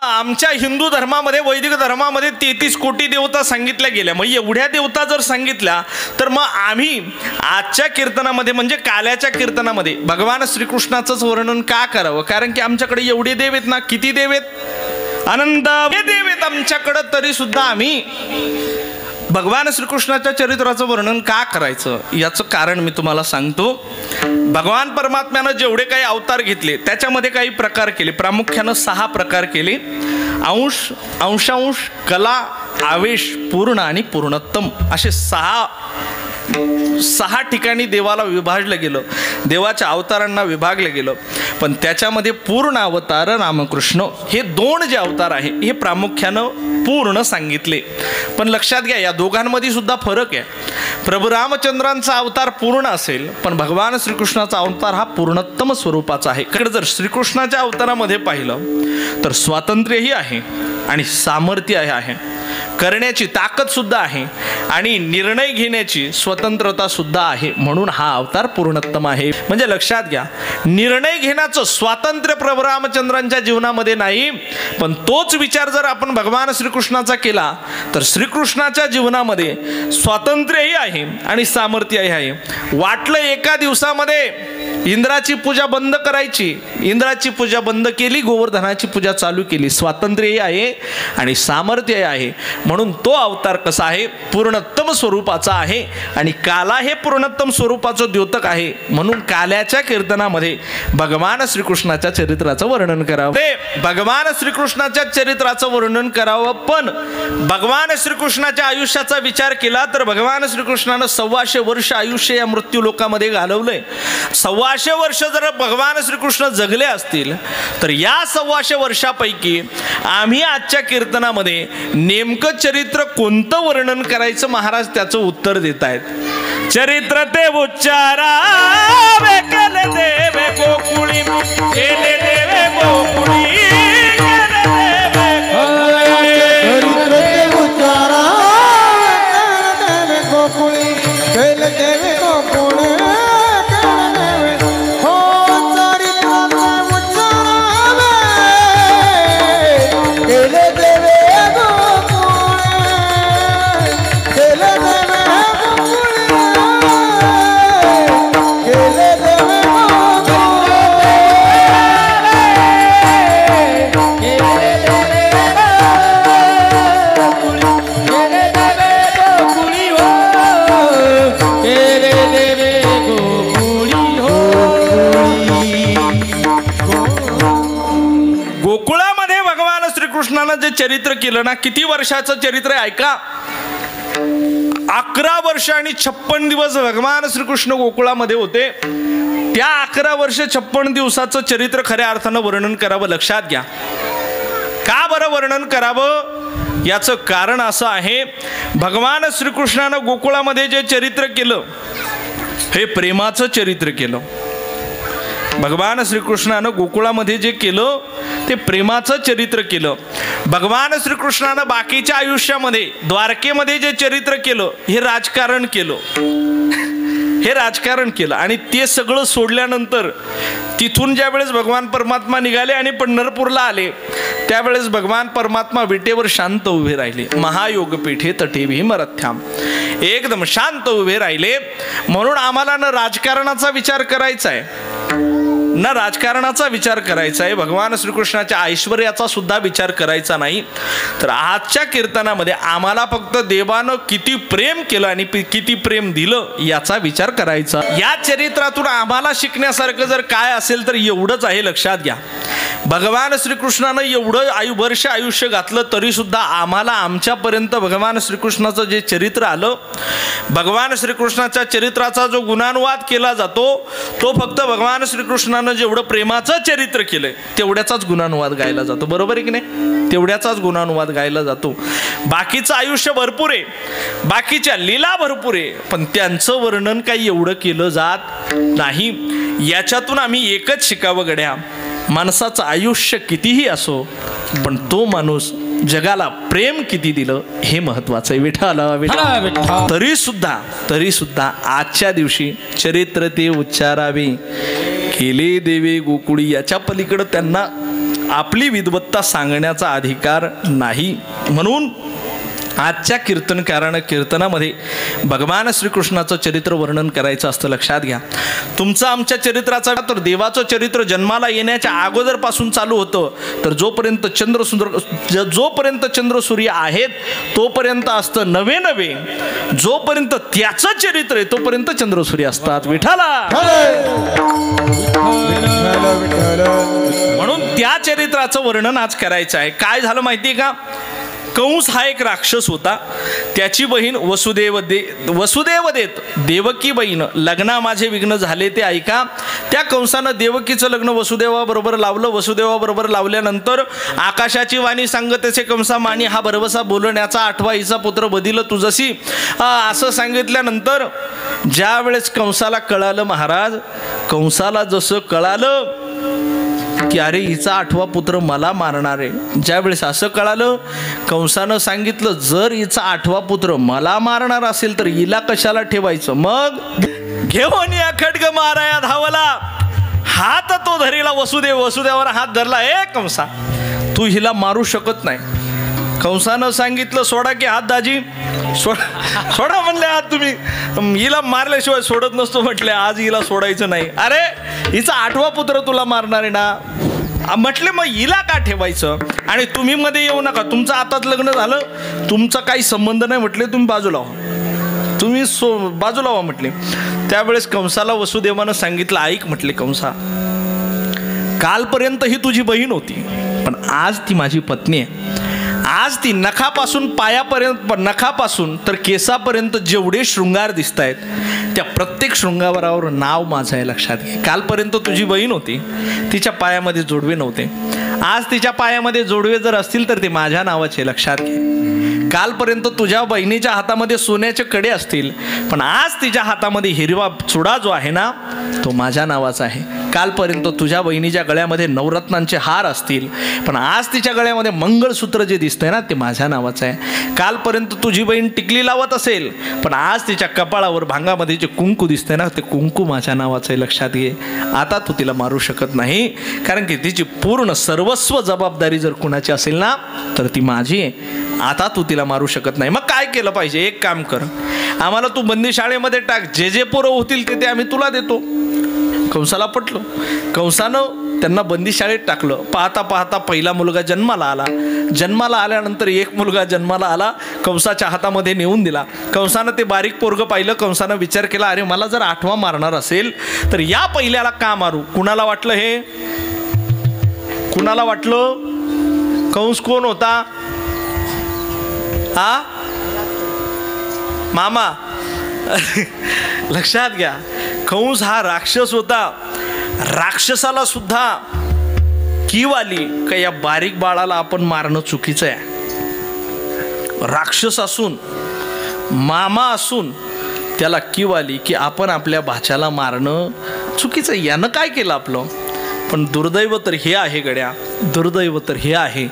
आमच्या हिंदू धर्मामध्ये, वैदिक धर्मामध्ये 33 कोटी देवता सांगितल्या गेल्या. मग एवढ्या देवता जर सांगितल्या तर मग आम्ही आजच्या कीर्तनामध्ये म्हणजे काल्याच्या कीर्तनामध्ये भगवान श्रीकृष्णाचंच वर्णन का करावं? कारण की आमच्याकडे एवढे देव आहेत ना, किती देव आहेत, अनंत देव आहेत आमच्याकडं, तरी सुद्धा आम्ही भगवान श्रीकृष्णाच्या चरित्राचं वर्णन का करायचं? याचं कारण मी तुम्हाला सांगतो. भगवान परमात्म्यानं जेवढे काही अवतार घेतले त्याच्यामध्ये काही प्रकार केले, प्रामुख्यानं 6 प्रकार केले. अंश, अंशांश, कला, आवेश, पूर्ण आणि पूर्णोत्तम असे 6 ठिकाणी देवाला विभागलं गेलं, देवाच्या अवतारांना विभागलं गेलं. पण त्याच्यामध्ये पूर्ण अवतार रामकृष्ण हे 2 जे अवतार आहे हे प्रामुख्यानं पूर्ण सांगितले. पण लक्षात घ्या, या दोघांमध्ये सुद्धा फरक आहे. प्रभू रामचंद्रांचा अवतार पूर्ण असेल, पण भगवान श्रीकृष्णाचा अवतार हा पूर्णोत्तम स्वरूपाचा आहे. इकडे जर श्रीकृष्णाच्या अवतारामध्ये पाहिलं तर स्वातंत्र्यही आहे आणि सामर्थ्य आहे, करण्याची ताकद सुद्धा आहे आणि निर्णय घेण्याची स्वतंत्रता सुद्धा आहे. म्हणून हा अवतार पूर्णोत्तम आहे. म्हणजे लक्षात घ्या, निर्णय घेण्याचं स्वातंत्र्य प्रभू रामचंद्रांच्या जीवनामध्ये नाही, पण तोच विचार जर आपण भगवान श्रीकृष्णाचा केला तर श्रीकृष्णाच्या जीवनामध्ये स्वातंत्र्यही आहे आणि सामर्थ्यही आहे. वाटलं एका दिवसामध्ये इंद्राची पूजा बंद करायची, इंद्राची पूजा बंद केली, गोवर्धनाची पूजा चालू केली. स्वातंत्र्यही आहे आणि सामर्थ्यही आहे. म्हणून तो अवतार कसा आहे, पूर्णोत्तम स्वरूपाचा आहे. आणि काला हे पूर्णोत्तम स्वरूपाचं द्योतक आहे. म्हणून काल्याच्या कीर्तनामध्ये भगवान श्रीकृष्णाच्या चरित्राचं वर्णन करावं. ते भगवान श्रीकृष्णाच्या चरित्राचं वर्णन करावं. पण भगवान श्रीकृष्णाच्या आयुष्याचा विचार केला तर भगवान श्रीकृष्णानं 125 वर्ष आयुष्य या मृत्यू लोकामध्ये घालवलंय. 125 वर्ष जर भगवान श्रीकृष्ण जगले असतील तर या 125 वर्षापैकी आम्ही आजच्या कीर्तनामध्ये नेमकं चरित्र कोणतं वर्णन करायचं, महाराज त्याचं उत्तर देत आहेत. चरित्र ते उच्चारावे, केले देवे गोकुळी, केले देवे गोकुळी, जे चरित्र केलं ना, किती वर्षाचं चरित्र आहे ऐका. 11 वर्ष आणि 56 दिवस भगवान श्रीकृष्ण गोकुळामध्ये होते. त्या 11 वर्ष 56 दिवसाचं चरित्र खऱ्या अर्थानं वर्णन करावं. लक्षात घ्या, का बरं वर्णन करावं याचं कारण असं आहे, भगवान श्रीकृष्णानं गोकुळामध्ये जे चरित्र केलं हे प्रेमाचं चरित्र केलं. भगवान श्रीकृष्णानं गोकुळामध्ये जे केलं ते प्रेमाचं चरित्र केलं. भगवान श्रीकृष्णानं बाकीच्या आयुष्यामध्ये द्वारकेमध्ये जे चरित्र केलं हे राजकारण केलं, हे राजकारण केलं. आणि ते सगळं सोडल्यानंतर तिथून ज्या वेळेस भगवान परमात्मा निघाले आणि पंढरपूरला आले त्यावेळेस भगवान परमात्मा विटेवर शांत उभे राहिले. महायोगपीठे तटे भीमरथ्याम, एकदम शांत उभे राहिले. म्हणून आम्हाला न राजकारणाचा विचार करायचा आहे, ना राजकारणाचा विचार करायचा आहे, भगवान श्रीकृष्णाच्या ऐश्वर्याचा सुद्धा विचार करायचा नाही. तर आजच्या कीर्तनामध्ये आम्हाला फक्त देवानं किती प्रेम केलं आणि किती प्रेम दिलं याचा विचार करायचा. या चरित्रातून आम्हाला शिकण्यासारखं जर काय असेल तर एवढंच आहे. लक्षात घ्या, भगवान श्रीकृष्णानं एवढं वर्ष आयुष्य घातलं तरी सुद्धा आम्हाला आमच्यापर्यंत भगवान श्रीकृष्णाचं जे चरित्र आलं, भगवान श्रीकृष्णाच्या चरित्राचा जो गुणानुवाद केला जातो तो फक्त भगवान श्रीकृष्णानं जेवढं प्रेमाचं चरित्र केलंय तेवढ्याचाच गुणानुवाद गायला जातो. बरोबर आहे की नाही? तेवढ्याचाच गुणानुवाद गायला जातो. बाकीचं आयुष्य भरपूर आहे, बाकीच्या लीला भरपूर आहे, पण त्यांचं वर्णन काही एवढं केलं जात नाही. याच्यातून आम्ही एकच शिकावं गड्या, माणसाचं आयुष्य कितीही असो पण तो माणूस जगाला प्रेम किती दिलं हे महत्वाचं आहे. विठ्ठल तरी सुद्धा आजच्या दिवशी चरित्र ते उच्चारावे, केले देवे गोकुळी, याच्या पलीकडं त्यांना आपली विद्वत्ता सांगण्याचा अधिकार नाही. म्हणून आजच्या कीर्तनकारानं कीर्तनामध्ये भगवान श्रीकृष्णाचं चरित्र वर्णन करायचं असतं. लक्षात घ्या, तुमचं आमच्या चरित्राचा तर देवाचं चरित्र जन्माला येण्याच्या अगोदरपासून चालू होतं. तर जोपर्यंत चंद्र सूर्य आहेत तोपर्यंत असतं नवे नवे. जोपर्यंत त्याचं चरित्र आहे तोपर्यंत चंद्र सूर्य असतात. विठाला म्हणून त्या चरित्राचं वर्णन आज करायचं आहे. काय झालं माहिती आहे का, कंस हा एक राक्षस होता. त्याची बहीण वसुदेव देत देवकी बहीण लग्ना माझे विघ्न झाले ते ऐका. त्या कंसानं देवकीचं लग्न वसुदेवाबरोबर लावलं. वसुदेवाबरोबर लावल्यानंतर आकाशाची वाणी सांगतेचे कंसा मानी हा भरवसा बोलण्याचा आठवा हिचा पुत्र बदिल तुझसी असं सांगितल्यानंतर ज्या वेळेस कंसाला कळालं, महाराज कंसाला जसं कळालं की अरे हिचा आठवा पुत्र मला मारणार आहे, ज्यावेळेस असं कळालं कंसानं सांगितलं जर हिचा आठवा पुत्र मला मारणार असेल तर हिला कशाला ठेवायचं. मग घेऊन या खड्ग माराया धावला, हात तो धरीला वसुदेवावर हात धरला. ए कंसा तू हिला मारू शकत नाही. कंसानं सांगितलं सोडा की हात दाजी सोडा म्हणले हात तुम्ही, हिला मारल्याशिवाय सोडत नसतो म्हटले. आज हिला सोडायचं नाही. अरे हिचा आठवा पुत्र तुला मारणार आहे ना म्हटले, मग हिला का ठेवायचं आणि तुम्ही मध्ये येऊ नका, तुमचं आताच लग्न झालं, तुमचा काही संबंध नाही म्हटले, तुम्ही बाजूला व्हा, तुम्ही बाजूला व्हा म्हटले. त्यावेळेस कंसाला वसुदेवानं सांगितलं ऐक म्हटले कंसा, कालपर्यंत ही तुझी बहीण होती पण आज ती माझी पत्नी आहे. आज ती नखापासून पायापर्यंत, नखापासून तर केसापर्यंत जेवढे शृंगार दिसत आहेत त्या प्रत्येक शृंगारावर नाव माझं आहे. लक्षात घे, कालपर्यंत तुझी बहीण होती, तिच्या पायामध्ये जोडवे नव्हते. आज तिच्या पायामध्ये जोडवे जर असतील तर ते माझ्या नावाचे. लक्षात घे, कालपर्यंत तुझ्या बहिणीच्या हातामध्ये सोन्याचे कडे असतील पण आज तिच्या हातामध्ये हिरवा चुडा जो आहे ना तो माझ्या नावाचा आहे. कालपर्यंत तुझ्या बहिणीच्या गळ्यामध्ये नवरत्नांचे हार असतील पण आज तिच्या गळ्यामध्ये मंगळसूत्र जे दिसतंय ना ते माझ्या नावाचं आहे. कालपर्यंत तुझी बहीण टिकली लावत असेल पण आज तिच्या कपाळावर भांगामध्ये जे कुंकू दिसतंय ना ते कुंकू माझ्या नावाचं आहे. लक्षात घे, आता तू तिला मारू शकत नाही कारण की तिची पूर्ण सर्वस्व जबाबदारी जर कुणाची असेल ना तर ती माझी आहे. आता तू तिला मारू शकत नाही. मग काय केलं पाहिजे, एक काम कर, आम्हाला तू बंदी शाळेमध्ये टाक, जे पोरं होतील ते आम्ही तुला देतो. कंसाला पटलं. कंसानं त्यांना बंदी शाळेत टाकलं. पाहता पाहता पहिला मुलगा जन्माला आला. जन्माला आल्यानंतर एक मुलगा जन्माला आला, कंसाच्या हातामध्ये नेऊन दिला. कंसानं ते बारीक पोरगं पाहिलं. कंसानं विचार केला अरे मला जर आठवा मारणार असेल तर या पहिल्याला का मारू. कुणाला वाटलं हे, कुणाला वाटलं कंस कोण होता हा मामा लक्षात घ्या, कंस हा राक्षस होता. राक्षसाला सुद्धा कीव आली का या बारीक बाळाला आपण मारणं चुकीचं आहे. राक्षस असून मामा असून त्याला कीव आली की आपण आपल्या भाच्याला मारणं चुकीचं आहे. यानं काय केलं आपलं. पण दुर्दैव तर हे आहे गड्या, दुर्दैव तर हे आहे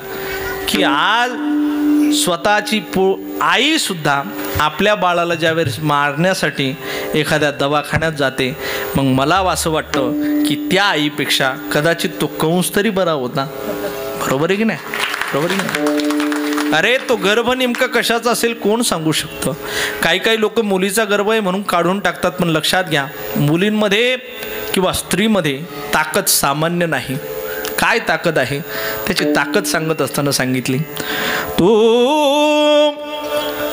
की आज स्वतःची आई सुद्धा आपल्या बाळाला ज्यावेळेस मारण्यासाठी एखाद्या दवाखान्यात जाते. मग मला असं वाटतं की त्या आईपेक्षा कदाचित तो कंस तरी बरा होता. बरोबर आहे की नाही, बरोबर आहे की नाही. अरे तो गर्भ नेमका कशाचा असेल कोण सांगू शकतं. काही लोक मुलीचा गर्भ आहे म्हणून काढून टाकतात. पण लक्षात घ्या, मुलींमध्ये किंवा स्त्रीमध्ये ताकद सामान्य नाही. काय ताकद आहे त्याची ताकद सांगत असताना सांगितली, तू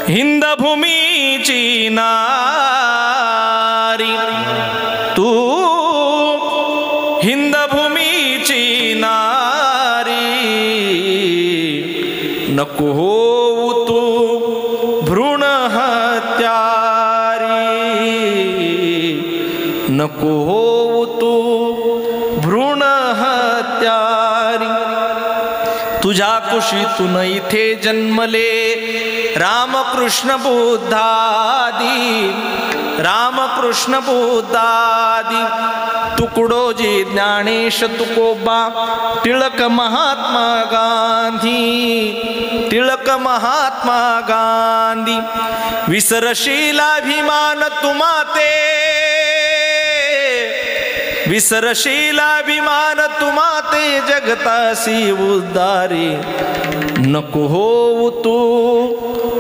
हिंद भूमीची नारी, तू हिंद भूमीची नारी, नको होऊ तू भ्रूण हत्यारी, नको होऊ तू भ्रूण हत्यारी. तुझ्या कुशीतून इथे जन्मले रामकृष्ण बुद्धादी, रामकृष्ण बुद्धादी, तुकडोजी ज्ञानेश तुकोबा, टिळक महात्मा गांधी, टिळक महात्मा गांधी. विसरशील अभिमान तुमाते, विसरशील अभिमान तुम्हा ते जगतासी उद्धारी नको होऊ तू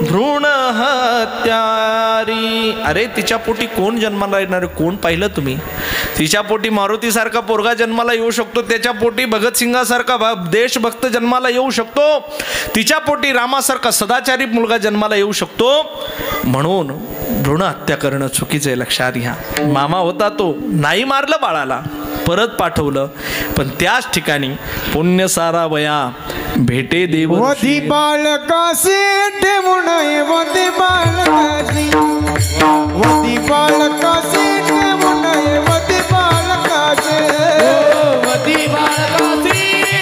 भ्रूण हत्यारी. अरे तिच्या पोटी कोण जन्माला येणार, कोण पाहिलं तुम्ही? तिच्या पोटी मारुतीसारखा पोरगा जन्माला येऊ शकतो, त्याच्या पोटी भगतसिंगासारखा देशभक्त जन्माला येऊ शकतो, तिच्या पोटी रामासारखा सदाचारी मुलगा जन्माला येऊ शकतो. म्हणून भ्रूण हत्या करणं चुकीचं आहे, लक्षात घ्या. मामा होता तो नाही मारलं बाळाला, परत पाठवलं. पण त्याच ठिकाणी पुण्य सारा वया भेटे देव वधी बाळकासी ठेवून वधी बाळकासी वधी बाळकासी ठेवून वधी बाळकासी वधी बाळकासी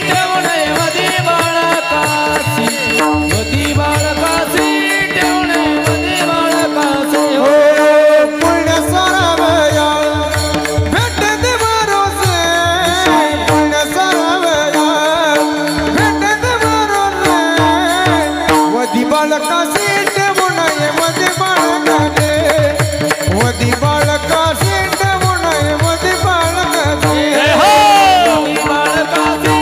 ठेवून वधी बाळकासी वधी बाळकासी ठेवून वधी बाळकासी. हो पुण्य सारा वया भेट दे भरोसे पुण्य सारा वया भेट दे भरोसे वधी बाळकासी ठेवून वधी बाळकासी वधी बाळकासी ठेवून वधी बाळकासी. वधी बाळकासी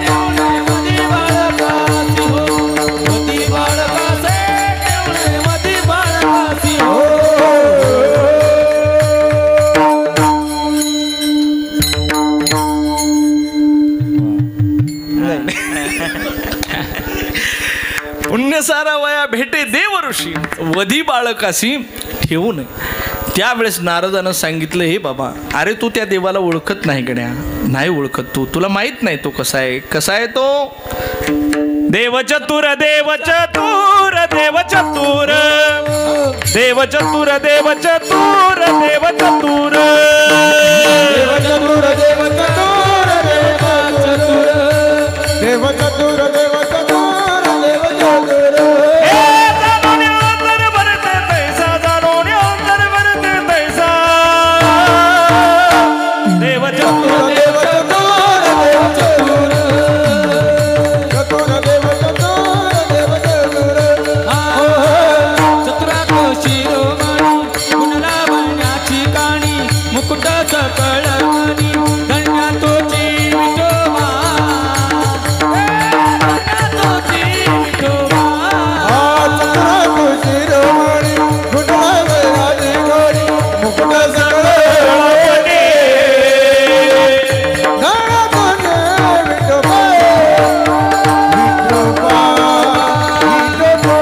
ठेवून वधी बाळकासी हो वधी बाळकासी ठेवून वधी बाळकासी हो. पुण्य सारा वया भेटे देव ऋषी वधी बाळकासी ठेवू नये. त्यावेळेस नारदानं सांगितलं, हे बाबा, अरे तू त्या देवाला ओळखत नाही गड्या, नाही ओळखत तू, तुला माहित नाही तो कसा आहे. कसा आहे तो? देव चतुर देव चतुर देव चतुर देव चतुर देव चतुर देव चतुर देव चतुर देव चतुर देव चतुर देव चतुर देव चतुर देव चतुर. देव चतुर देव चतुर देव चतुर चतुर देव चतुर देव चतुर. चतुराक शिरोमणी गुणला बळण्याची काणी मुकुट सकळमणी धन्या तोची विठोबा धन्या तोची विठोबा. चतुराक शिरोमणी गुणला बळण्याची काणी मुकुट सकळमणी धन्या तोची विठोबा विठोबा विठोबा.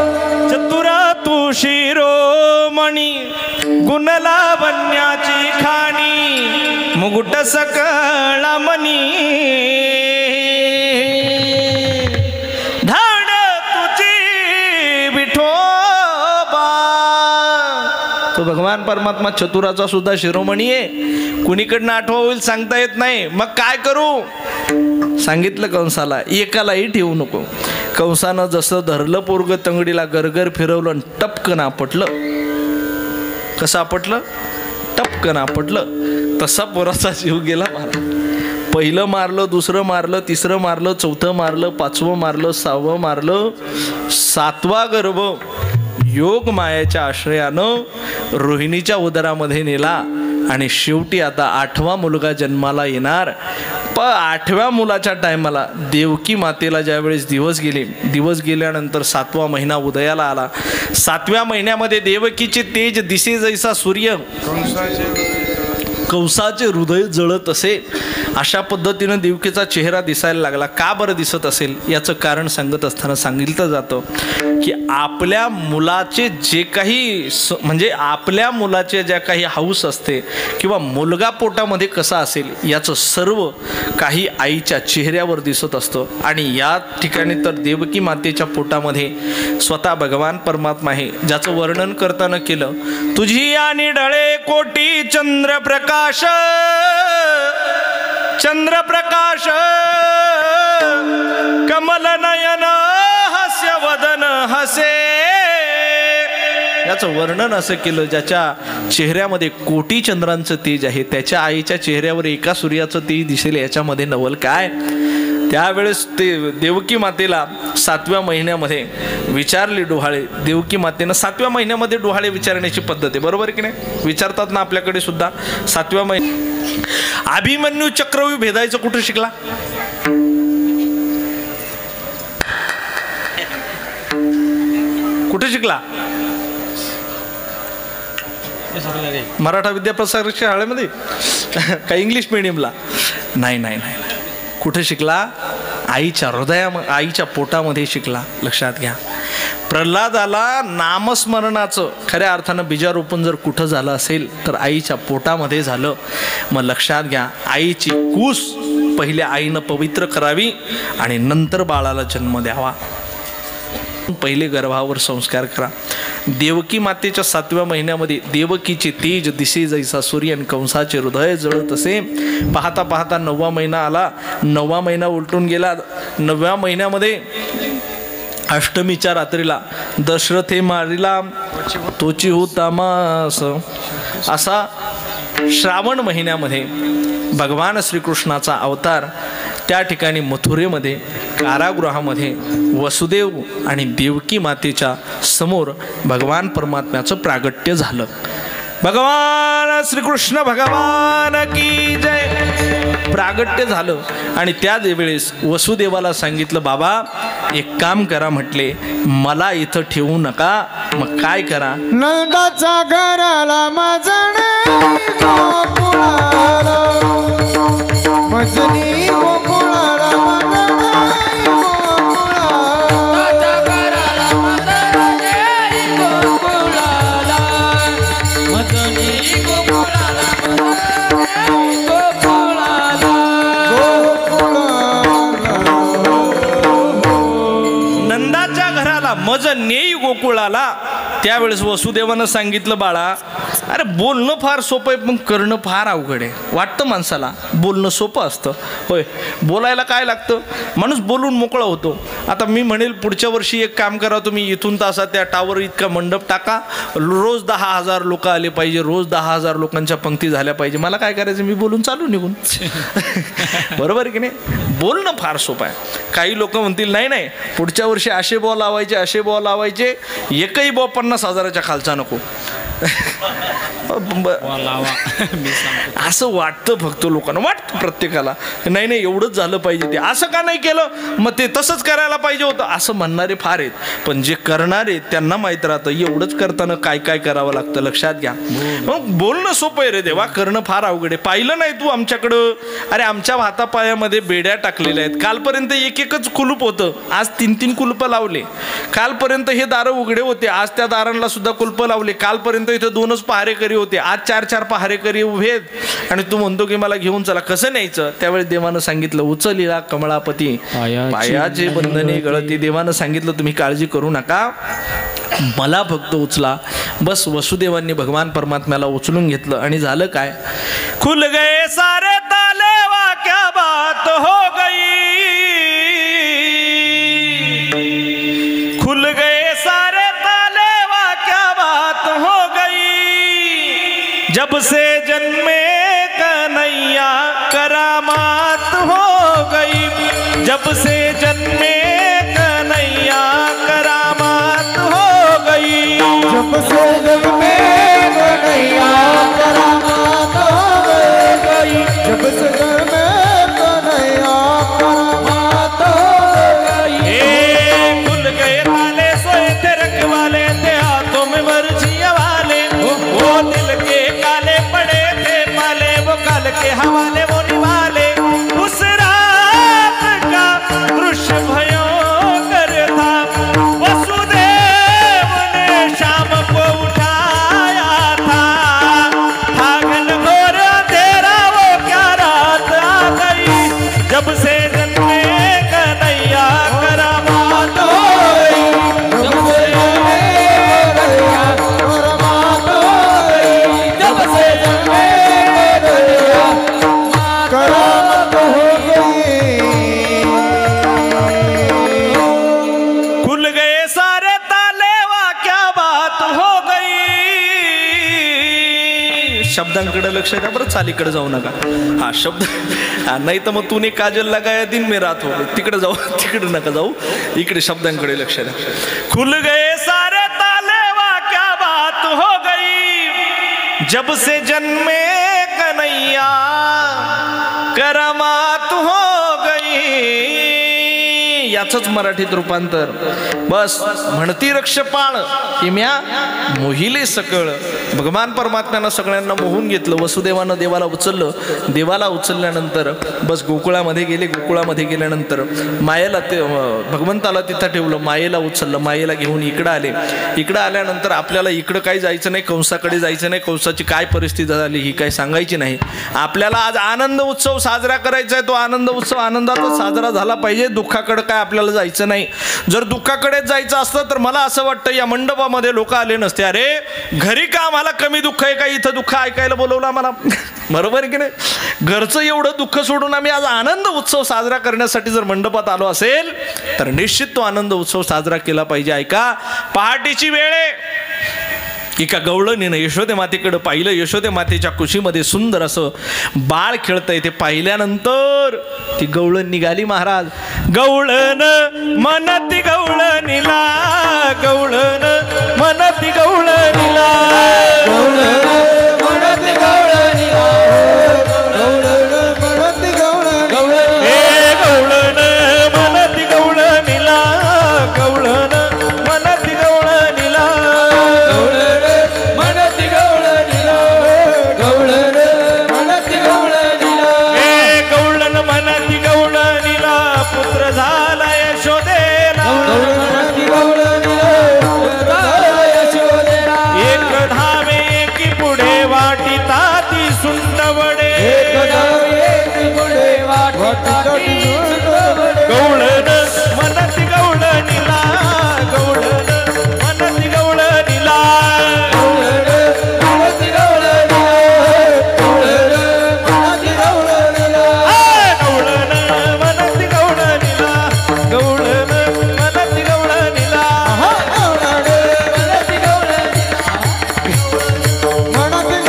चतुरा तू शिरोमणी गुणला बन्याची खाणी मुकुट सकळा मनी धाड तुझी विठोबा. तो भगवान परमात्मा चतुराचा सुद्धा शिरोमणी आहे. कुणीकडनं आठवा होईल सांगता येत नाही. मग काय करू? सांगितलं कंसाला, एकालाही ठेवू नको. कंसानं जसं धरलं पोरग तंगडीला, गरगर फिरवलं आणि टपकन आपटलं. कसं आपटलं? टपकन आपटलं. तसा पोराचा जीव गेला मारा. पहिलं मारलं, दुसरं मारलं, तिसरं मारलं, चौथं मारलं, पाचवं मारलं, सहावं मारलं, सातवा गर्भ योग मायाच्या आश्रयानं रोहिणीच्या उदरामध्ये नेला. आणि शेवटी आता 8वा मुलगा जन्माला येणार. पण 8व्या मुलाच्या टायमाला देवकी मातेला ज्यावेळेस दिवस गेल्यानंतर 7वा महिना उदयाला आला. 7व्या महिन्यामध्ये देवकीचे तेज दिसे जैसा सूर्य, कंसाचे हृदय जळत असे. अशा पद्धतीनं देवकीचा चेहरा दिसायला लागला. का बरं दिसत असेल याचं कारण सांगत असताना सांगितलं जातं की आपल्या मुलाचे जे काही म्हणजे आपल्या मुलाचे ज्या काही हौस असते किंवा मुलगा पोटामध्ये कसा असेल याचं सर्व काही आईच्या चेहऱ्यावर दिसत असतं. आणि या ठिकाणी तर देवकी मातेच्या पोटामध्ये स्वतः भगवान परमात्मा आहे, ज्याचं वर्णन करताना केलं, तुझी आणि डळे कोटी चंद्रप्रकाश चंद्रप्रकाश कमल नयन हास्य वदन हसे. याचं वर्णन असं केलं, ज्याच्या चेहऱ्यामध्ये कोटी चंद्रांचं तेज आहे, त्याच्या आईच्या चेहऱ्यावर एका सूर्याचं तेज दिसेल. याच्यामध्ये नवल काय? त्यावेळेस ते देवकी मातेला 7व्या महिन्यामध्ये विचारले डोहाळे. देवकी मातेनं 7व्या महिन्यामध्ये डोहाळे विचारण्याची पद्धत आहे, बरोबर की नाही? विचारतात ना आपल्याकडे सुद्धा 7व्या महिन्यात. अभिमन्यू चक्रव्यूह भेदायचं कुठं शिकला? कुठे शिकला? मराठा विद्याप्रसारक शाळेमध्ये का इंग्लिश मिडियमला? नाही नाही नाही, कुठे शिकला? आईच्या आईच्या पोटामध्ये शिकला. लक्षात घ्या, प्रल्हादाला नामस्मरणाचं खऱ्या अर्थानं बीजारोपण जर कुठं झालं असेल तर आईच्या पोटामध्ये झालं. मग लक्षात घ्या, आईची कूस पहिले आईनं पवित्र करावी आणि नंतर बाळाला जन्म द्यावा. पहिले गर्भावर संस्कार करा. देवकी मातेच्या 7व्या महिन्यामध्ये देवकीचे तेज दिसे जैसा सूर्य आणि कंसाचे हृदय जळत असे. पाहता पाहता 9वा महिना आला. 9वा महिना उलटून गेला. 9व्या महिन्यामध्ये अष्टमीच्या रात्रीला दशरथे मारिला तोची होता मास. असा श्रावण महिन्यामध्ये भगवान श्रीकृष्णाचा अवतार त्या ठिकाणी मथुरेमध्ये कारागृहामध्ये वसुदेव आणि देवकी मातेच्या समोर भगवान परमात्म्याचं प्रागट्य झालं. भगवान श्रीकृष्ण भगवान की जय. प्रागट्य झालं आणि त्याच वेळेस वसुदेवाला सांगितलं, बाबा एक काम करा म्हटले, मला इथं ठेवू नका. मग काय करा? नंदाचा घराला मजणे गोकुळाला, मजनी गोकुळाला, नंदाच्या घराला मज नेई गोकुळाला. त्यावेळेस वसुदेवानं सांगितलं, बाळा अरे बोलणं फार सोपं आहे पण करणं फार अवघड आहे. वाटतं माणसाला बोलणं सोपं असतं, होय बोलायला काय लागतं? माणूस बोलून मोकळा होतो. आता मी म्हणेल पुढच्या वर्षी एक काम करा, तुम्ही इथून तासा त्या टावर इतका मंडप टाका, रोज 10,000 लोक आले पाहिजे, रोज 10,000 लोकांच्या पंक्ती झाल्या पाहिजे. मला काय करायचं? मी बोलून चालू निघून. बरोबर की नाही? बोलणं फार सोपं आहे. काही लोक म्हणतील नाही नाही पुढच्या वर्षी असे बॉल लावायचे, असे बॉल लावायचे, एकही बॉल 50,000च्या खालचा नको. असं वाटतं फक्त लोकांना, वाटतं प्रत्येकाला. नाही नाही एवढंच झालं पाहिजे, ते असं का नाही केलं, मग ते तसंच करायला पाहिजे होतं, असं म्हणणारे फार आहेत. पण जे करणारे त्यांना माहीत राहतं एवढंच करताना काय काय करावं लागतं. लक्षात घ्या. मग बोलणं सोपं आहे रे देवा, करणं फार अवघड आहे. पाहिलं नाही तू आमच्याकडं? अरे आमच्या हातापायामध्ये बेड्या टाकलेल्या आहेत. कालपर्यंत एक एकच कुलूप होतं, आज 3-3 कुलपं लावले. कालपर्यंत हे दारं उघडे होते, आज त्या दारांना सुद्धा कुलपं लावले. कालपर्यंत इथं 2च पहारेकरी होते, आज 4-4 पहारेकरी उभे आहेत. आणि तू म्हणतो की मला घेऊन चला. कसं न्यायचं? त्यावेळेस देवानं सांगितलं, उचलिला कमळापती पायाचे बंधने गळती. देवानं सांगितलं तुम्ही काळजी करू नका, मला फक्त उचला. बस वसुदेवांनी भगवान परमात्म्याला उचलून घेतलं आणि झालं काय? खुल गए सारे ताले वा क्या बात हो गई, खुल गए सारे ताले वा क्या बात हो गई, जब से जन्मे कन्हैया करामात हो गई, जब से जन्मे कन्हैया करामात हो गई, जब से जन्मे कन्हैया करामात हो गई, जब से जन्मे कन्हैया करामात हो गई. खुल गए ताले सोए थे रखवाले थे हाथों में वर्जिया वाले, वो दिल के काले पड़े थे पाले, वो काल के हवाले वो निवाले. उस रात का दृश्य भयंकर था, वसुदेव ने शाम को उठाया था, भागन घोर अंधेरा वो क्या रात आ गई, जब से जन्मे कन्हैया करामात हो गई, जब से जन्मे कन्हैया करामात हो गई, जब से जन्मे कन्हैया शब्दांकडे लक्ष द्या बरं, चालीकडे जाऊ नका. हा शब्द नाही तर मग तूने काजल लगाया दिन में रात हो गई, तिकडे जाऊ, तिकडे नका जाऊ, इकडे शब्दांकडे लक्ष द्या. खुल गए सारे ताले वा क्या बात हो गई, जब से जन्मे कन्हैया करामात हो गई. याचंच मराठीत रूपांतर. बस म्हणती रक्षपाळ किम्या मोहिले सकळ. भगवान परमात्म्यानं सगळ्यांना मोहून घेतलं. वसुदेवानं देवाला उचललं. देवाला उचलल्यानंतर बस गोकुळामध्ये गेले. गोकुळामध्ये गेल्यानंतर मायेला ते भगवंताला तिथं ठेवलं. मायेला उचललं. मायेला घेऊन इकडं आले. इकडं आल्यानंतर आपल्याला इकडं काही जायचं नाही, कंसाकडे जायचं नाही. कंसाची काय परिस्थिती झाली ही काही सांगायची नाही. आपल्याला आज आनंद उत्सव साजरा करायचा आहे. तो आनंद उत्सव आनंदातच साजरा झाला पाहिजे. दुःखाकडे काय आपल्याला जायचं नाही. जर दुःखाकडेच जायचं असतं तर मला असं वाटतं या मंडपामध्ये लोक आले नसते. अरे घरी का आम्हाला कमी दुःख आहे का, इथं दुःख ऐकायला बोलवलं आम्हाला. बरोबर आहे की नाही. घरचं एवढं दुःख सोडून आम्ही आज आनंद उत्सव साजरा करण्यासाठी जर मंडपात आलो असेल तर निश्चित तो आनंद उत्सव साजरा केला पाहिजे. ऐका, पहाटेची वेळ आहे. एका गवळणीनं यशोदे मातेकडे पाहिलं. यशोदे मातेच्या कुशीमध्ये सुंदर असं बाळ खेळतंय. ते पाहिल्यानंतर ती गवळण निघाली. महाराज गवळण मनती गवळणीला, गवळण मनती गवळणीला, म्हणती गवळणीला, गवळण म्हणती गवळणीला, हे गवळण मनती गवळणीला, गवळण मनती गवळणीला, म्हणती गवळणीला, गवळण म्हणती गवळणीला, हे गवळण मनती गवळणीला, पुत्र झाला यशोदेला, म्हणती गवळणीला, यशोदेला, एक धावे की पुढे वाटिता ती सुंदवडे, पुढे वाटताती सुंदवडे, गवळण मनती गवळणीला, गवळण मनती गवळणीला, म्हणती गवळणीला, गवळण म्हणती गवळणीला, गवळण मनती गवळणीला, गवळण मनती गवळणीला. म्हणती गवळणीला, म्हणती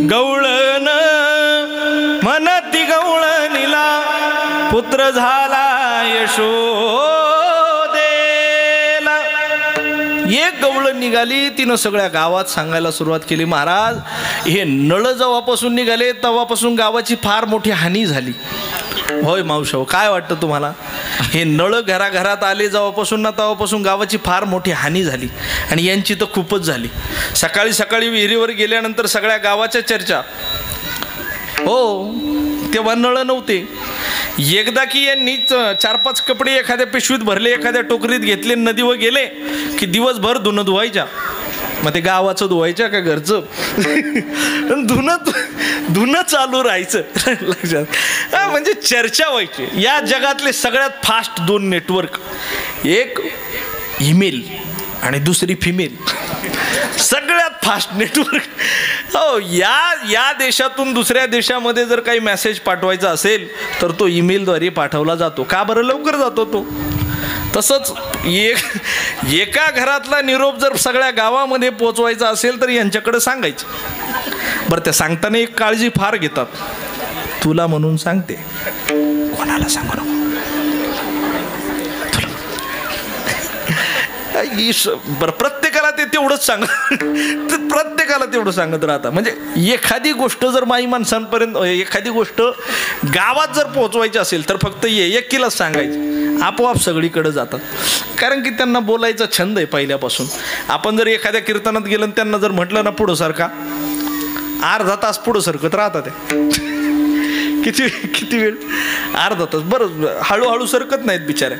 गवळण म्हणती गवळणीला, पुत्र झाला यशोदेला. एक गवळण निघाली. तिनं सगळ्या गावात सांगायला सुरुवात केली. महाराज हे नळ जेव्हापासून निघाले तेव्हापासून गावाची फार मोठी हानी झाली. होय मावशाव, काय वाटतं तुम्हाला? हे नळ घराघरात आले जेव्हापासून ना तेव्हापासून गावाची फार मोठी हानी झाली. आणि यांची तर खूपच झाली. सकाळी सकाळी विहिरीवर गेल्यानंतर सगळ्या गावाच्या चर्चा. हो, तेव्हा नळ नव्हते. एकदा की यांनी 4-5 कपडे एखाद्या पिशवीत भरले, एखाद्या टोकरीत घेतले, नदीवर गेले की दिवसभर धुणं धुवायच्या. मग ते गावाचं धुवायच्या का घरचं? धुणं चालू राहायचं. लक्षात म्हणजे चर्चा व्हायची. या जगातले सगळ्यात फास्ट 2 नेटवर्क, एक ईमेल आणि दुसरी फिमेल. सगळ्यात फास्ट नेटवर्क. हो, या देशातून दुसऱ्या देशामध्ये जर काही मेसेज पाठवायचा असेल तर तो ईमेलद्वारे पाठवला जातो. का बरं? लवकर जातो तो. तसंच एका घरातला निरोप जर सगळ्या गावामध्ये पोचवायचा असेल तर यांच्याकडे सांगायचं. बरं, त्या सांगताना एक काळजी फार घेतात. तुला म्हणून सांगते, कोणाला सांगू नको. बरं, प्रत्येकाला ते तेवढंच प्रत्येकाला तेवढं सांगत राहता. म्हणजे एखादी गोष्ट जर माई माणसांपर्यंत, एखादी गोष्ट गावात जर पोहोचवायची असेल तर फक्त एकीलाच सांगायची. आपोआप सगळीकडे जातात. कारण की त्यांना बोलायचा छंद आहे पहिल्यापासून. आपण जर एखाद्या कीर्तनात गेलं त्यांना जर म्हटलं ना पुढं सारखा, अर्धा तास पुढं सरकत राहतात. किती वेळ? अर्धा तास. बरं, हळूहळू सरकत नाहीत बिचाऱ्या.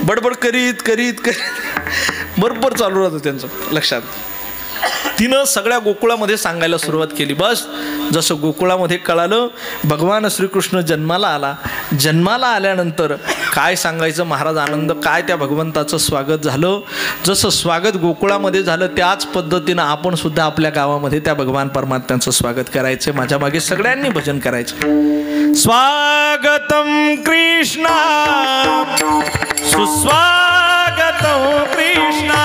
बडबड करीत बरोबर चालू राहतं त्यांचं. लक्षात. तिनं सगळ्या गोकुळामध्ये सांगायला सुरुवात केली. बस जसं गोकुळामध्ये कळालं भगवान श्रीकृष्ण जन्माला आला. जन्माला आल्यानंतर काय सांगायचं महाराज, आनंद काय त्या भगवंताचं स्वागत झालं. जसं स्वागत गोकुळामध्ये झालं त्याच पद्धतीनं आपण सुद्धा आपल्या गावामध्ये त्या भगवान परमात्म्यांचं स्वागत करायचं. माझ्या मागे सगळ्यांनी भजन करायचं. स्वागतम कृष्णा सुस्वागतम कृष्णा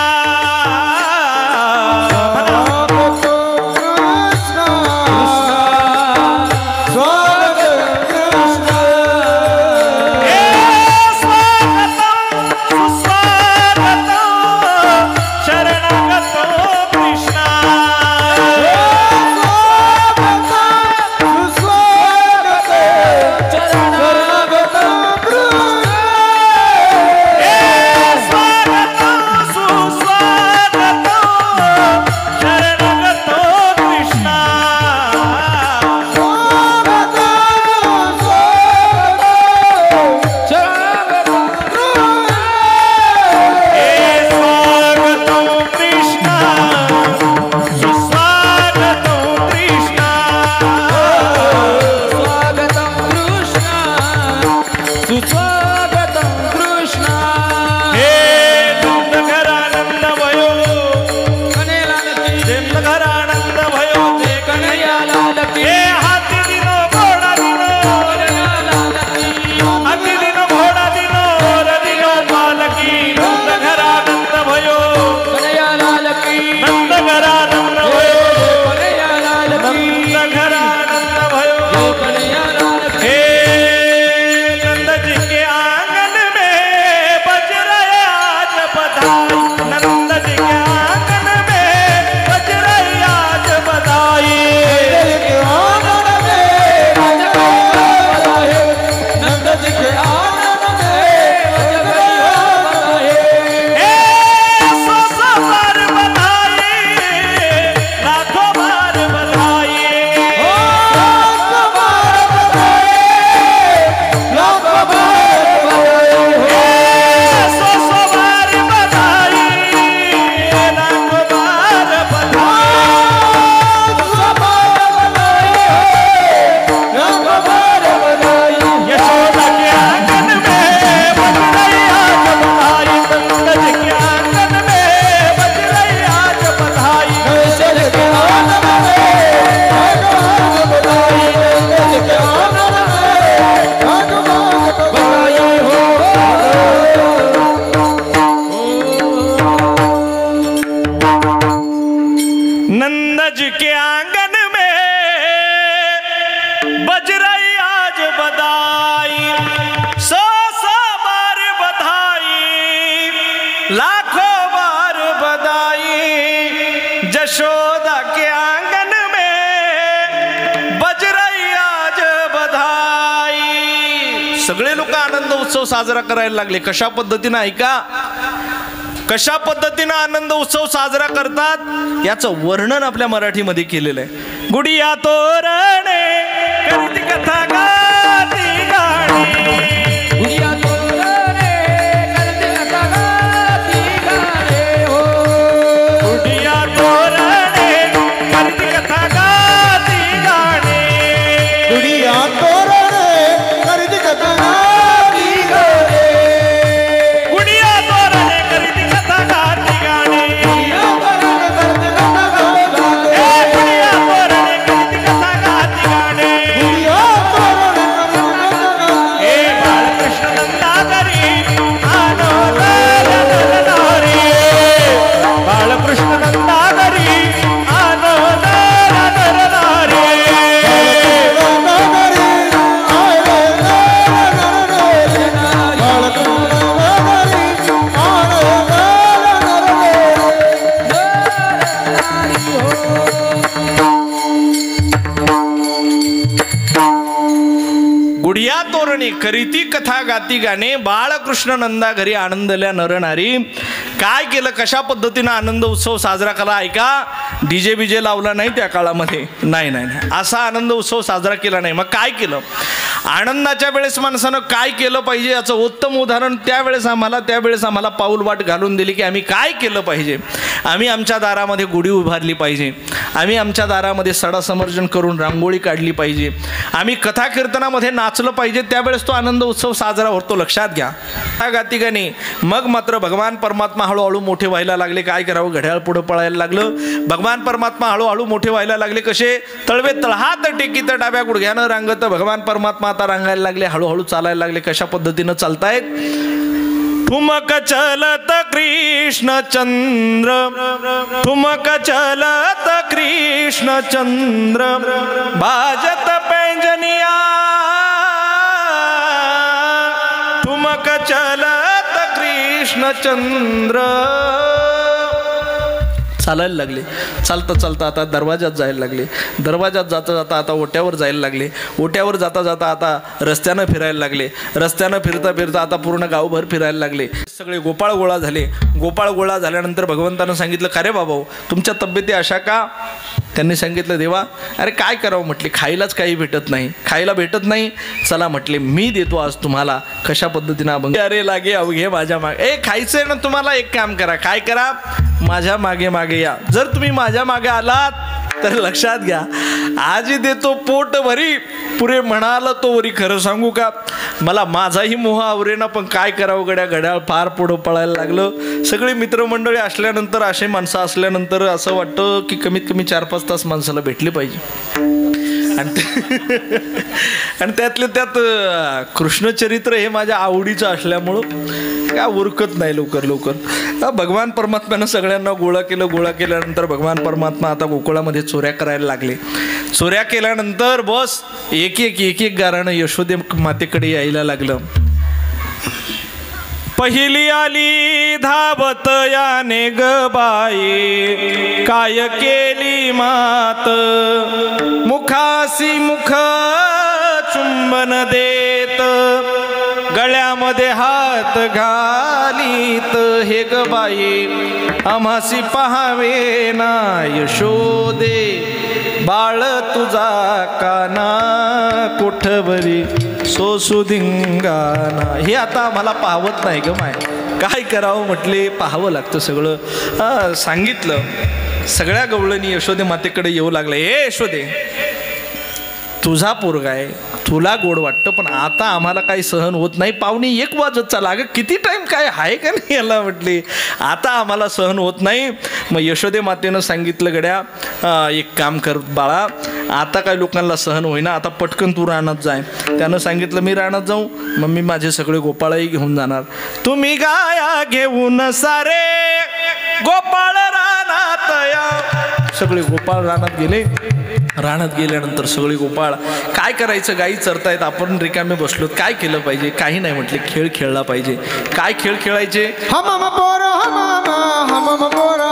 लाखों बार बधाई जशोदा के आंगन में बज रही आज बधाई। सगळे लोक आनंद उत्सव साजरा करायला लागले। कशा पद्धतीने ऐका, कशा पद्धतीने आनंद उत्सव साजरा करतात याचं वर्णन आपल्या मराठीमध्ये केलेलं आहे। गुडिया तोरणे करती कथा गाती गाणी, गुडिया तोरणे करती कथा गाती गाणे हो, गुडिया तोरणे करती कथा गाती गाणी, गुडिया तोरणे करती कथा गाती गाणे, गुडिया तोरणे करती कथा गाती गाणी, गुडिया तोरणे करती कथा गाती गाणे, गुडिया तोरणे करती कथा गाती गाणी, गुडिया तोरणे करती कथा गाती हे बाळकृष्ण नंदाधरी आनोदारी, बाळकृष्ण नंदाधरी आनोदारी, गुडिया तोरणे करीती कथा गाती गाणे, बाळकृष्ण नंदा घरी आनंदल्या नरनारी। काय केलं, कशा पद्धतीने आनंद उत्सव साजरा केला ऐका। डीजे बीजे लावला नाही त्या काळामध्ये, नाही नाही नाही, असा आनंद उत्सव साजरा केला नाही। मग काय केलं, आनंदाच्या वेळेस माणसानं काय केलं पाहिजे याचं उत्तम उदाहरण त्यावेळेस आम्हाला पाऊल वाट घालून दिली की आम्ही काय केलं पाहिजे। आम्ही आमच्या दारामध्ये गुढी उभारली पाहिजे, आम्ही आमच्या दारामध्ये सडा समर्जन करून रांगोळी काढली पाहिजे, आम्ही कथा कीर्तनामध्ये नाचलं पाहिजे, त्यावेळेस तो आनंद उत्सव साजरा होतो। लक्षात घ्या गातिकाने। मग मात्र भगवान परमात्मा हळूहळू मोठे व्हायला लागले। काय करावं, घड्याळ पुढे पळायला लागलं। भगवान परमात्मा हळूहळू मोठे व्हायला लागले। कसे, तळवे तळहात टेकीत डाव्या गुडघ्यानं रांगत भगवान परमात्मा आता रांगायला लागले, हळूहळू चालायला लागले। कशा पद्धतीनं चालतायत, ठुमक चलत कृष्णचंद्र ठुमक चलत कृष्णचंद्र बाजत पैंजनिया ठुमक चलत कृष्णचंद्र चालायला लागले चालता चालता आता दरवाजात जायला लागले दरवाजात जाता जाता आता ओट्यावर जायला लागले ओट्यावर जाता जाता आता रस्त्यानं फिरायला लागले रस्त्यानं फिरता फिरता आता पूर्ण गावभर फिरायला लागले सगळे गोपाळ गोळा झाले गोपाळ गोळा झाल्यानंतर भगवंतानं सांगितलं का रे बाबा तुमच्या तब्येती अशा का त्यांनी सांगितलं देवा अरे काय करावं म्हटले खायलाच काही भेटत नाही खायला भेटत नाही चला म्हटले मी देतो आज तुम्हाला कशा पद्धतीनं अभंग अरे लागे अवघे माझ्या मागे खायचंय ना तुम्हाला एक काम करा काय करा माझ्या मागे मागे या जर तुम्ही माझ्या मागे आलात तर लक्षात घ्या आजी देतो पोट भरी पुरे म्हणाल तो वरी खरं सांगू का मला माझाही मोह आवरेना पण काय करावं गड्या घड्याळ फार पुढं पळायला लागलं सगळी मित्रमंडळी असल्यानंतर असे माणसं असल्यानंतर असं वाटतं की कमीत कमी 4-5 तास माणसाला भेटले पाहिजे आणि त्यातले त्यात कृष्णचरित्र हे माझ्या आवडीचं असल्यामुळं काय उरकत नाही लवकर लवकर भगवान परमात्म्यानं सगळ्यांना गोळा केल्यानंतर भगवान परमात्मा आता गोकुळामध्ये चोऱ्या करायला लागले चोऱ्या केल्यानंतर बस एक एक गाराणं यशोदे मातेकडे यायला लागलं पहिली आली धावत याने ग बाई काय केली मात मुखासी मुख चुंबन देत गळ्यामध्ये हात घालीत हे ग बाई आम्हासी पहावे ना यशोदे बाळ तुझा काना कोठवरी सोसुधिंगाना हे आता आम्हाला पाहवत नाही ग माय काय करावं म्हटले पाहावं लागतं सगळं सांगितलं सगळ्या गवळणी यशोदे मातेकडे येऊ लागले हे यशोदे तुझा पोरगा आहे तुला गोड वाटतं पण आता आम्हाला काही सहन होत नाही पाहुणे 1 वाजत चाला अगं किती टाईम काय आहे का नाही याला म्हटली आता आम्हाला सहन होत नाही मग यशोदे मातेनं सांगितलं गड्या एक काम कर बाळा आता काय लोकांना सहन होईना आता पटकन तू रानात जाय त्यानं सांगितलं मी रानात जाऊ मग मी माझे सगळे गोपाळही घेऊन जाणार तुम्ही गाया घेऊन सारे गोपाळ रानात या सगळे गोपाळ रानात गेले रानात गेल्यानंतर सगळे गोपाळ काय करायचं गाई चरतायत आपण रिकामे बसलोत काय केलं पाहिजे काही नाही म्हटले खेळ खेळला पाहिजे काय खेळ खेळायचे हम पोर हम पोर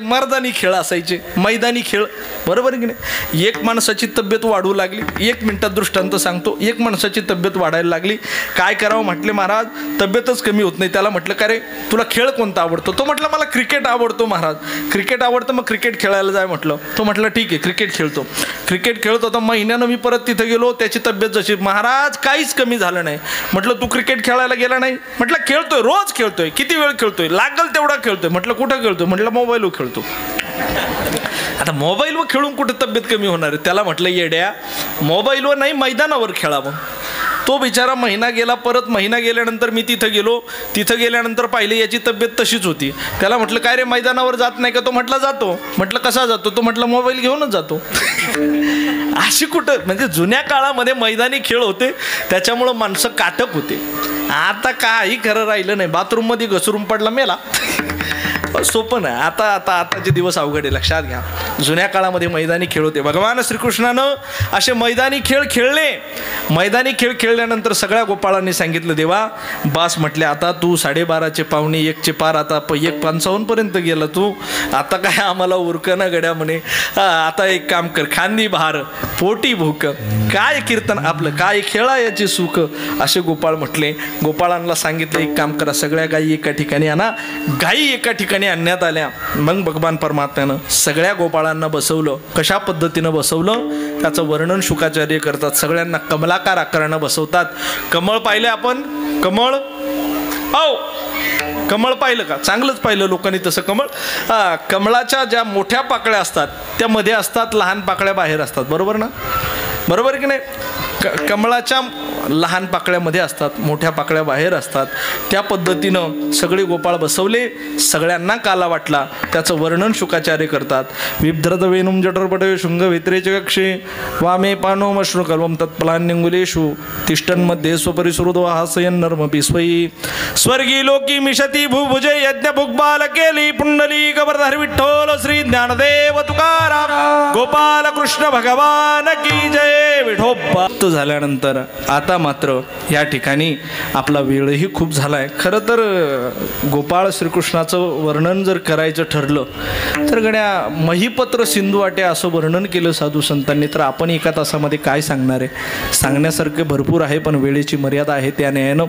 मर्दानी खेळ असायचे मैदानी खेळ बरोबर की नाही एक माणसाची तब्येत वाढू लागली 1 मिनिटात दृष्टांत सांगतो एक माणसाची तब्येत वाढायला लागली काय करावं म्हटले महाराज तब्येतच कमी होत नाही त्याला म्हटलं का रे तुला खेळ कोणता आवडतो तो म्हटलं मला क्रिकेट आवडतो महाराज क्रिकेट आवडतं मग क्रिकेट खेळायला जाय म्हटलं तो म्हटलं ठीक आहे क्रिकेट खेळतो क्रिकेट खेळत होता महिन्यानं मी परत तिथं गेलो त्याची तब्येत जशी महाराज काहीच कमी झालं नाही म्हटलं तू क्रिकेट खेळायला गेला नाही म्हटलं खेळतोय रोज खेळतोय किती वेळ खेळतोय लागल तेवढा खेळतोय म्हटलं कुठं खेळतोय म्हटलं मोबाईलवर खेळतो आता मोबाईलवर खेळून कुठे तब्येत कमी होणार आहे त्याला म्हटलं येड्या मोबाईलवर नाही मैदानावर खेळावं तो बिचारा महिना गेला परत महिना गेल्यानंतर मी तिथं गेल्यानंतर पाहिलं याची तब्येत तशीच होती त्याला म्हटलं काय रे मैदानावर जात नाही का तो म्हटलं जातो म्हटलं कसा जातो तो म्हटलं मोबाईल घेऊनच जातो अशी कुठं म्हणजे जुन्या काळामध्ये मैदानी खेळ होते त्याच्यामुळं माणसं काटक होते आता काही खरं राहिलं नाही बाथरूममध्ये घसरून पडला मेला सोपं नाही आता आताचे दिवस अवघड आहे लक्षात घ्या जुन्या काळामध्ये मैदानी खेळ होते. भगवान श्रीकृष्णानं असे मैदानी खेळ खेळले. मैदानी खेळ खेळल्यानंतर सगळ्या गोपाळांनी सांगितलं, देवा बास म्हटले, आता तू 12:30 पावणे 1चे पार, आता 1:55 गेला तू, आता काय आम्हाला उरकना गड्या म्हणे. आता एक काम कर, खांदी भार पोटी भूक, काय कीर्तन आपलं, काय खेळा याची सुख, असे गोपाळ म्हटले. गोपाळांना सांगितलं, एक काम करा, सगळ्या गायी एका ठिकाणी आणा. गायी एका ठिकाणी आणण्यात आल्या. मग भगवान परमात्म्यानं सगळ्या गोपाळांना बसवलं. कशा पद्धतीनं बसवलं त्याचं वर्णन शुकाचार्य करतात. सगळ्यांना कमलाकार आकारानं बसवतात. कमळ पाहिले आपण, कमळ कमळ पाहिलं का? चांगलंच पाहिलं लोकांनी तसं कमळ. कमळाच्या ज्या मोठ्या पाकळ्या असतात त्या मध्ये असतात, लहान पाकळ्या बाहेर असतात. बरोबर ना? बरोबर की नाही? कमळाच्या लहान पाकळ्यामध्ये असतात, मोठ्या पाकळ्या बाहेर असतात. त्या पद्धतीनं सगळे गोपाळ बसवले. सगळ्यांना काला वाटला. त्याचं वर्णन शुकाचार्य करतात. बिभ्रत वेणुम जठरपटे शुंग भित्रेचे कक्षे वामे पानो मश्नु कल्वम तत्पलान्यंगुलेषु तिष्ठन्मध्ये स्वपरिसृतो हासयन् नर्मपि स्वयी स्वर्गी लोकी मिशती भूभुजे यज्ञ भुग्बाल केली पुंडली गवर्धर विठ्ठल श्री ज्ञानदेव तुकाराम गोपाल कृष्ण भगवान की जय. विठोबा झाल्यानंतर आता मात्र या ठिकाणी आपला वेळही खूप झाला आहे. खरं तर गोपाळ श्रीकृष्णाचं वर्णन जर करायचं ठरलं तर गड्या महिपत्र सिंधू वाटे असं वर्णन केलं साधू संतांनी. तर आपण एका तासामध्ये काय सांगणार आहे? सांगण्यासारखे भरपूर आहे, पण वेळेची मर्यादा आहे. त्या न्यायानं